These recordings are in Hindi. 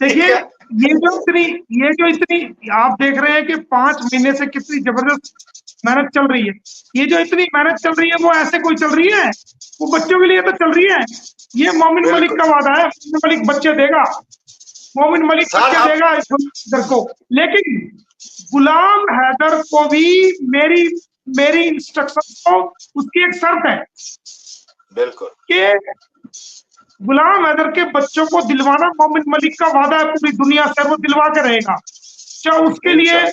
देखिए ये जो इतनी आप देख रहे हैं कि 5 महीने से कितनी जबरदस्त मेहनत चल रही है। ये जो इतनी मेहनत चल रही है वो ऐसे कोई चल रही है, वो बच्चों के लिए तो चल रही है। ये मोमिन मलिक का वादा है, मोमिन मलिक बच्चे देगा, मोमिन मलिक बच्चे देगा इधर को। लेकिन गुलाम हैदर को भी मेरी इंस्ट्रक्शन को उसकी एक शर्त है, बिल्कुल, कि गुलाम हैदर के बच्चों को दिलवाना मोमिन मलिक का वादा है पूरी दुनिया से, वो दिलवा के रहेगा। चाहे उसके लिए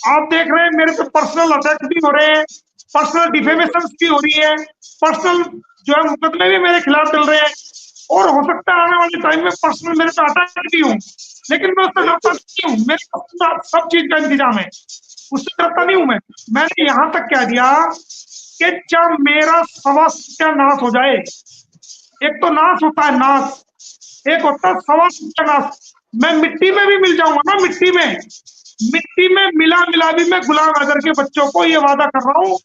आप देख रहे हैं मेरे पे पर्सनल अटैक भी हो रहे हैं, पर्सनल डिफेमेशन भी हो रही है, पर्सनल जो है मुकदमे भी मेरे खिलाफ चल रहे हैं, और हो सकता है आने वाले टाइम में पर्सनल मेरे पे अटैक भी हो, लेकिन मैं उससे डरता नहीं हूँ। मेरे पास सब चीज का इंतजाम है, उससे डरता नहीं हूँ मैं। मैंने यहाँ तक कह दिया कि जब मेरा सवा सत्यानाश हो जाए, एक तो नाश होता है नाश, एक होता है सवा सत्यानाश, मैं मिट्टी में भी मिल जाऊंगा ना, मिट्टी में मिला भी मैं गुलाम हैदर के बच्चों को ये वादा कर रहा हूँ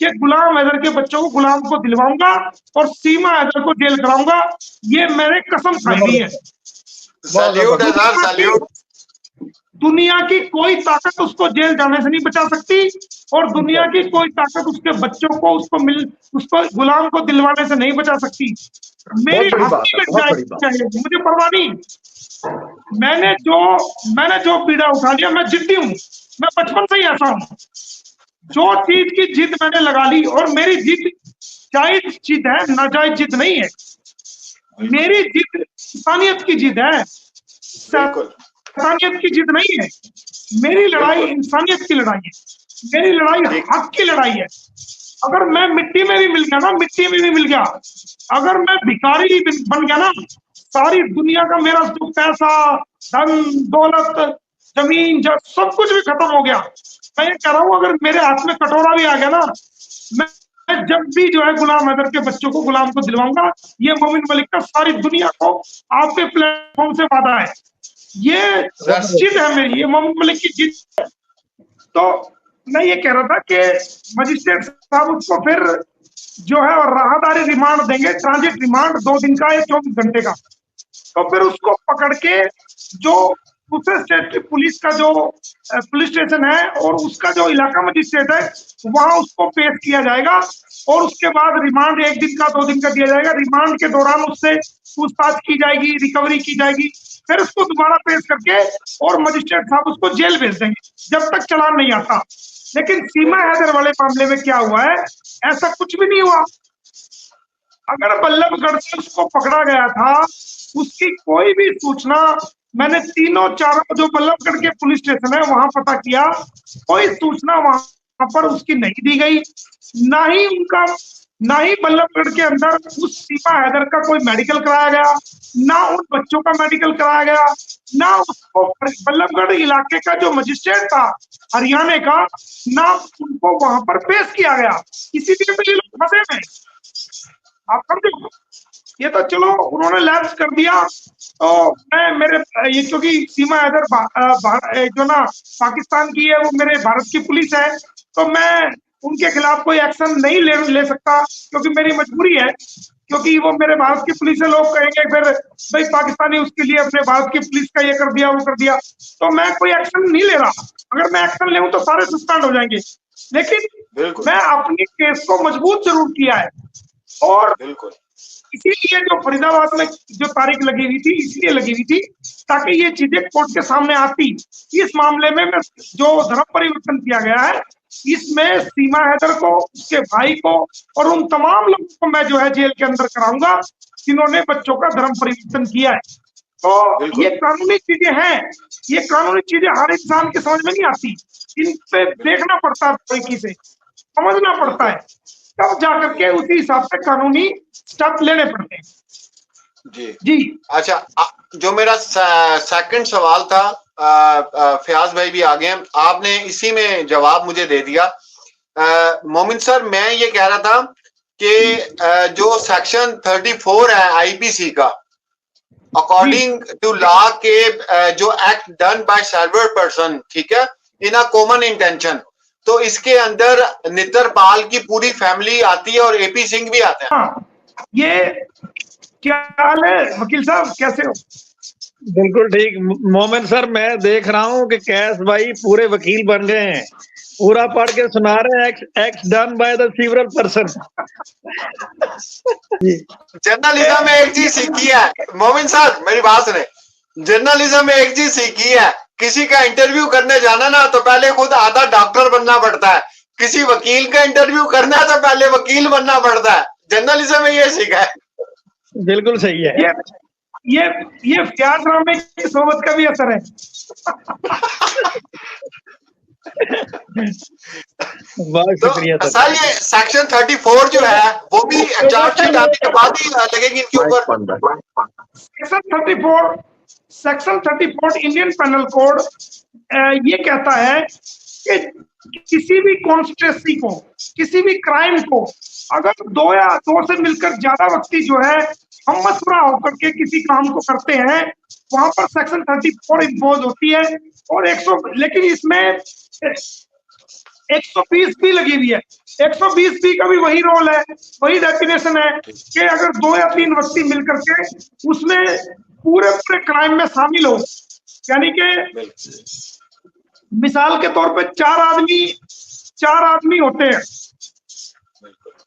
कि गुलाम हैदर के बच्चों को गुलाम को दिलवाऊंगा और सीमा हैदर को जेल कराऊंगा। ये मैंने कसम खाई हुई है। सैल्यूट है सर, सैल्यूट। दुनिया की कोई ताकत उसको जेल जाने से नहीं बचा सकती, और दुनिया की कोई ताकत उसके बच्चों को उसको गुलाम को दिलवाने से नहीं बचा सकती। मेरी मुझे परवाह नहीं। मैंने जो बीड़ा उठा लिया, मैं जिद्दी हूँ, मैं बचपन से ही ऐसा हूँ। जो चीज की जिद मैंने लगा ली, और मेरी जिद जायज जिद है, नाजायज जिद नहीं है। मेरी जिद इंसानियत की जिद है, इंसानियत की जिद नहीं है। मेरी लड़ाई इंसानियत की लड़ाई है, मेरी लड़ाई हक की लड़ाई है। अगर मैं मिट्टी में भी मिल गया ना, मिट्टी में भी मिल गया, अगर मैं भिखारी बन गया ना, सारी दुनिया का मेरा जो पैसा, धन दौलत, जमीन सब कुछ भी खत्म हो गया, मैं ये कह रहा हूँ अगर मेरे हाथ में कटोरा भी आ गया ना, मैं जब भी जो है गुलाम हैदर के बच्चों को गुलाम को दिलवाऊंगा। ये मोमिन मलिक का सारी दुनिया को आपके प्लेटफॉर्म से वादा है, ये जिद है मेरी, ये मोमिन मलिक की जिद है। तो मैं ये कह रहा था कि मजिस्ट्रेट साहब उसको फिर जो है राहदारी रिमांड देंगे, ट्रांजिट रिमांड 2 दिन का या 24 घंटे का। तो फिर उसको पकड़ के जो दूसरे स्टेट की पुलिस का जो पुलिस स्टेशन है और उसका जो इलाका मजिस्ट्रेट है, वहां उसको पेश किया जाएगा, और उसके बाद रिमांड 1 दिन का 2 दिन का दिया जाएगा। रिमांड के दौरान उससे पूछताछ की जाएगी, रिकवरी की जाएगी, फिर उसको दोबारा पेश करके और मजिस्ट्रेट साहब उसको जेल भेज देंगे जब तक चालान नहीं आता। लेकिन सीमा हैदर वाले मामले में क्या हुआ है, ऐसा कुछ भी नहीं हुआ। अगर बल्लभगढ़ से उसको पकड़ा गया था, उसकी कोई भी सूचना मैंने 3-4 जो बल्लभगढ़ के पुलिस स्टेशन है वहां पता किया, कोई सूचना वहां पर उसकी नहीं दी गई। ना ही बल्लभगढ़ के अंदर उस सीमा हैदर का कोई मेडिकल कराया गया, ना उन बच्चों का मेडिकल कराया गया, ना उसको बल्लभगढ़ इलाके का जो मजिस्ट्रेट था हरियाणा का, ना उनको वहां पर पेश किया गया। इसीलिए तो ये लोग फंसे हैं, आप समझो। ये तो चलो उन्होंने लैप्स कर दिया, तो मैं मेरे ये क्योंकि सीमा हैदर जो ना पाकिस्तान की है, वो मेरे भारत की पुलिस है, तो मैं उनके खिलाफ कोई एक्शन नहीं ले सकता, क्योंकि मेरी मजबूरी है, क्योंकि वो मेरे भारत की पुलिस है। लोग कहेंगे फिर भाई पाकिस्तानी उसके लिए अपने भारत की पुलिस का ये कर दिया वो कर दिया, तो मैं कोई एक्शन नहीं ले रहा। अगर मैं एक्शन ले तो सारे सस्पेंड हो जाएंगे, लेकिन मैं अपनी केस को मजबूत जरूर किया है। और इसीलिए जो फरीदाबाद में जो तारीख लगी हुई थी, इसलिए लगी हुई थी ताकि ये चीजें कोर्ट के सामने आती। इस मामले में जो धर्म परिवर्तन किया गया है, इसमें सीमा हैदर को, उसके भाई को और उन तमाम लोगों को मैं जो है जेल के अंदर कराऊंगा जिन्होंने बच्चों का धर्म परिवर्तन किया है। तो ये कानूनी चीजें हैं, ये कानूनी चीजें हर इंसान के समझ में नहीं आती, इन पे देखना पड़ता है, बारीकी से समझना पड़ता है, तब जाकर के उसी हिसाब से कानूनी स्टेप लेने पड़ते हैं। जी अच्छा, जो मेरा सेकंड सवाल था, फयाज भाई भी आ गए, आपने इसी में जवाब मुझे दे दिया। मोमिन सर, मैं ये कह रहा था कि जो सेक्शन 34 है आईपीसी का, अकॉर्डिंग टू लॉ के जो act done by server person, ठीक है, इन अ कॉमन इंटेंशन, तो इसके अंदर नितरपाल की पूरी फैमिली आती है और एपी सिंह भी आते हैं। ये क्या हाल है वकील साहब, कैसे हो? बिल्कुल ठीक। मोमिन सर, मैं देख रहा हूँ कि कैश भाई पूरे वकील बन गए हैं, पूरा पढ़ के सुना रहे हैं, x done by the several person. Journalism में एक चीज सीखी है मोमिन साहब, मेरी बात सुने, जर्नलिज्म में एक चीज सीखी है, किसी का इंटरव्यू करने जाना ना तो पहले खुद आधा डॉक्टर बनना पड़ता है, किसी वकील का इंटरव्यू करना है तो पहले वकील बनना पड़ता है। जर्नलिज्म में ये सीखा है। बिल्कुल सही है। ये प्यार ड्रामे की सोबत का भी असर है। बहुत तो शुक्रिया सर ये सेक्शन 34 जो है वो भी चार्जशीट आने के बाद ही लगेगी इनके ऊपर। सेक्शन 34 इंडियन पेनल कोड ये कहता है कि किसी भी कॉन्स्पिरेसी को, किसी भी क्राइम को अगर दो या दो से मिलकर ज्यादा व्यक्ति जो है हम मशवरा होकर के किसी काम को करते हैं, वहां पर सेक्शन 34 इम्पोज होती है। और 100, लेकिन इसमें 120 भी लगी हुई है। 120 भी का भी वही रोल है, वही डेफिनेशन है कि अगर 2 या 3 व्यक्ति मिलकर के उसमें पूरे पूरे क्राइम में शामिल हो, यानी कि मिसाल के तौर पे 4 आदमी होते हैं,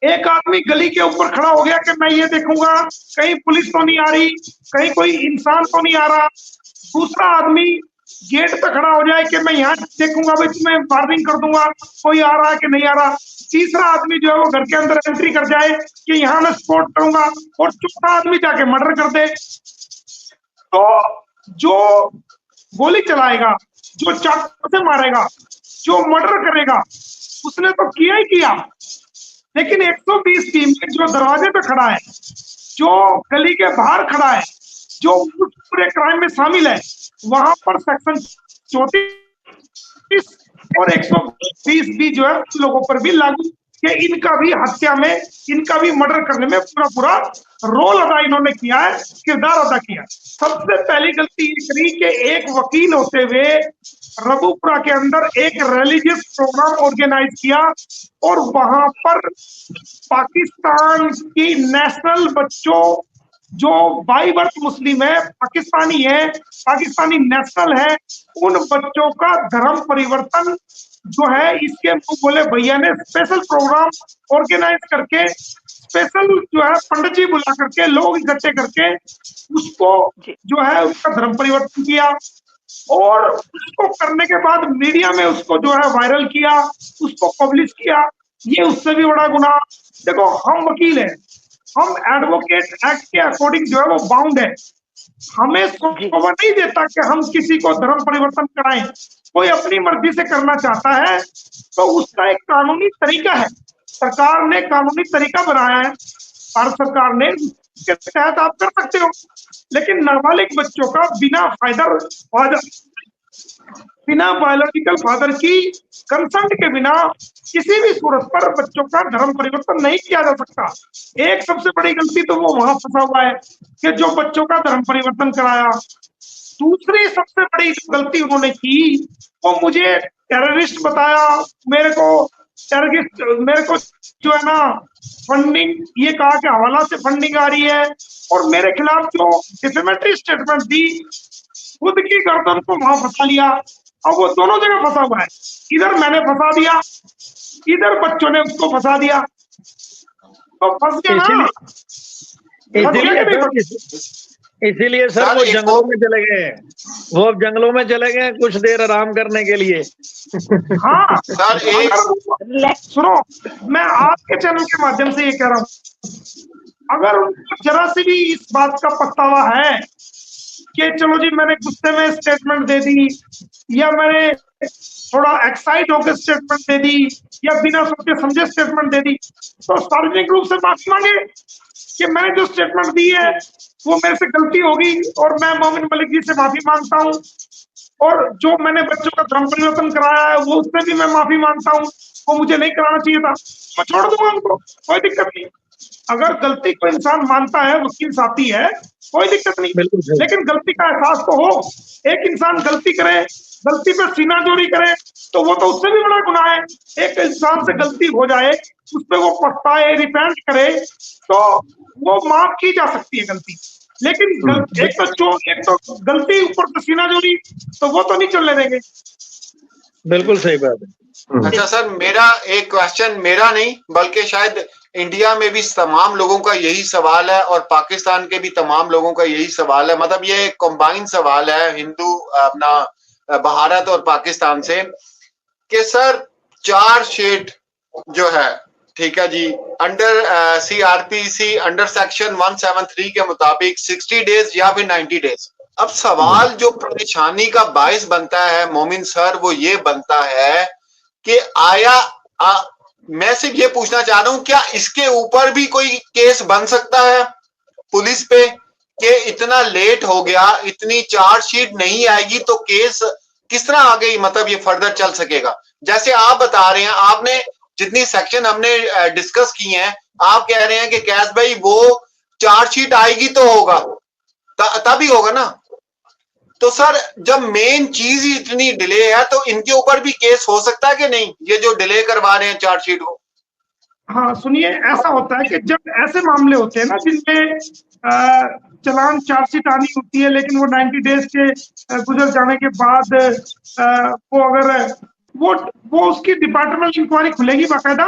एक आदमी गली के ऊपर खड़ा हो गया कि मैं ये देखूंगा कहीं पुलिस तो नहीं आ रही, कहीं कोई इंसान तो नहीं आ रहा। दूसरा आदमी गेट पे खड़ा हो जाए कि मैं यहाँ देखूंगा, भाई तुम्हें वार्निंग कर दूंगा कोई आ रहा है कि नहीं आ रहा। तीसरा आदमी जो है वो घर के अंदर एंट्री कर जाए कि यहाँ मैं स्पॉट करूंगा, और चौथा आदमी जाके मर्डर कर दे। तो जो गोली चलाएगा, जो चाकू से मारेगा, जो मर्डर करेगा, उसने तो किया ही किया। लेकिन 120 टीम में जो दरवाजे पे खड़ा है, जो गली के बाहर खड़ा है, जो पूरे क्राइम में शामिल है, वहां पर सेक्शन 34 और 120 भी जो है लोगों पर भी लागू, कि इनका भी हत्या में, इनका भी मर्डर करने में पूरा पूरा रोल अदा इन्होंने किया है, किरदार अदा किया। सबसे पहली गलती ये करी कि एक वकील होते हुए रघुपुरा के अंदर एक रिलीजियस प्रोग्राम ऑर्गेनाइज किया, और वहां पर पाकिस्तान की नेशनल बच्चों जो बाई बर्थ मुस्लिम है, पाकिस्तानी है, पाकिस्तानी नेशनल है, उन बच्चों का धर्म परिवर्तन जो है, इसके बोले भैया ने स्पेशल प्रोग्राम ऑर्गेनाइज करके, स्पेशल जो है पंडित जी बुला करके, लोग इकट्ठे करके उसको जो है उसका धर्म परिवर्तन किया। और उसको करने के बाद मीडिया में उसको जो है वायरल किया, उसको पब्लिश किया। ये उससे भी बड़ा गुनाह। देखो, हम वकील हैं, हम एडवोकेट एक्ट के अकॉर्डिंग जो है वो बाउंड है, हमें शोभा नहीं देता कि हम किसी को धर्म परिवर्तन कराएं। कोई अपनी मर्जी से करना चाहता है तो उसका एक कानूनी तरीका है, सरकार ने कानूनी तरीका बनाया है, भारत सरकार ने, उसके तहत आप कर सकते हो। लेकिन नाबालिग बच्चों का बिना बायोलॉजिकल फादर की कंसेंट के बिना किसी भी सूरत पर बच्चों का धर्म परिवर्तन नहीं किया जा सकता। एक सबसे बड़ी गलती तो वो वहां फंसा हुआ है कि जो बच्चों का धर्म परिवर्तन कराया। दूसरी सबसे बड़ी गलती उन्होंने की, वो मुझे टेररिस्ट बताया, मेरे को जो है ना फंडिंग, ये कहा कि हवाला से फंडिंग आ रही है, और मेरे खिलाफ जो डिफेमेटरी स्टेटमेंट दी, खुद की गर्दन को वहां फंसा लिया। अब वो दोनों जगह फंसा हुआ है, इधर मैंने फंसा दिया, इधर बच्चों ने उसको फंसा दिया, तो फंस गया ना। इसीलिए सर वो जंगलों में चले गए, वो अब जंगलों में चले गए कुछ देर आराम करने के लिए। हाँ सर, सुनो, मैं आपके चैनल के माध्यम से ये कह रहा हूँ, अगर उनको जरा सी भी इस बात का पछतावा है कि चलो जी मैंने गुस्से में स्टेटमेंट दे दी, या मैंने थोड़ा एक्साइट होकर स्टेटमेंट दे दी, या बिना सोचे समझे स्टेटमेंट दे दी, तो सार्वजनिक रूप से माफी मांगे कि मैंने जो स्टेटमेंट दी है वो मेरे से गलती होगी, और मैं मोमिन मलिक जी से माफी मांगता हूँ, और जो मैंने बच्चों का धर्म परिवर्तन कराया है वो उससे भी मैं माफी मांगता हूँ, वो मुझे नहीं कराना चाहिए था, मैं छोड़ दूंगा उनको, कोई दिक्कत नहीं। अगर गलती को इंसान मानता है, वकील साथी है, कोई दिक्कत नहीं, लेकिन गलती का एहसास तो हो। एक इंसान गलती करे, गलती पे सीना जोड़ी करे, तो वो तो उससे भी बड़ा गुनाह है। एक इंसान से गलती हो जाए, उस पर वो पछताए, रिपेंट करे, तो वो माफ की जा सकती है गलती, लेकिन एक तो गलती ऊपर पसीना जोरी, तो वो तो नहीं चलने देंगे। बिल्कुल सही बात है। अच्छा सर, मेरा एक क्वेश्चन, मेरा नहीं बल्कि शायद इंडिया में भी तमाम लोगों का यही सवाल है और पाकिस्तान के भी तमाम लोगों का यही सवाल है, मतलब ये कंबाइन सवाल है हिंदू अपना भारत और पाकिस्तान से, कि सर चार्जशीट जो है, ठीक है जी, अंडर CRPC अंडर सेक्शन 173 के मुताबिक 60 डेज या फिर 90 डेज। अब सवाल जो परेशानी का बायस बनता है मोमिन सर, वो ये बनता है कि मैं सिर्फ ये पूछना चाह रहा हूं, क्या इसके ऊपर भी कोई केस बन सकता है पुलिस पे कि इतना लेट हो गया, इतनी चार्जशीट नहीं आएगी तो केस किस तरह आगे मतलब ये फर्दर चल सकेगा? जैसे आप बता रहे हैं, आपने जितनी सेक्शन हमने डिस्कस की हैं, आप कह रहे हैं कि कैस भाई वो चार्जशीट आएगी तो होगा, तभी होगा ना। तो सर जब मेन चीज ही इतनी डिले है तो इनके ऊपर भी केस हो सकता है कि नहीं, ये जो डिले करवा रहे हैं चार्जशीट को? हाँ सुनिए, ऐसा होता है कि जब ऐसे मामले होते हैं ना जिनमें चलान चार्जशीट आनी होती है, लेकिन वो 90 डेज के गुजर जाने के बाद वो अगर वो उसकी डिपार्टमेंट इंक्वायरी खुलेगी बाकायदा,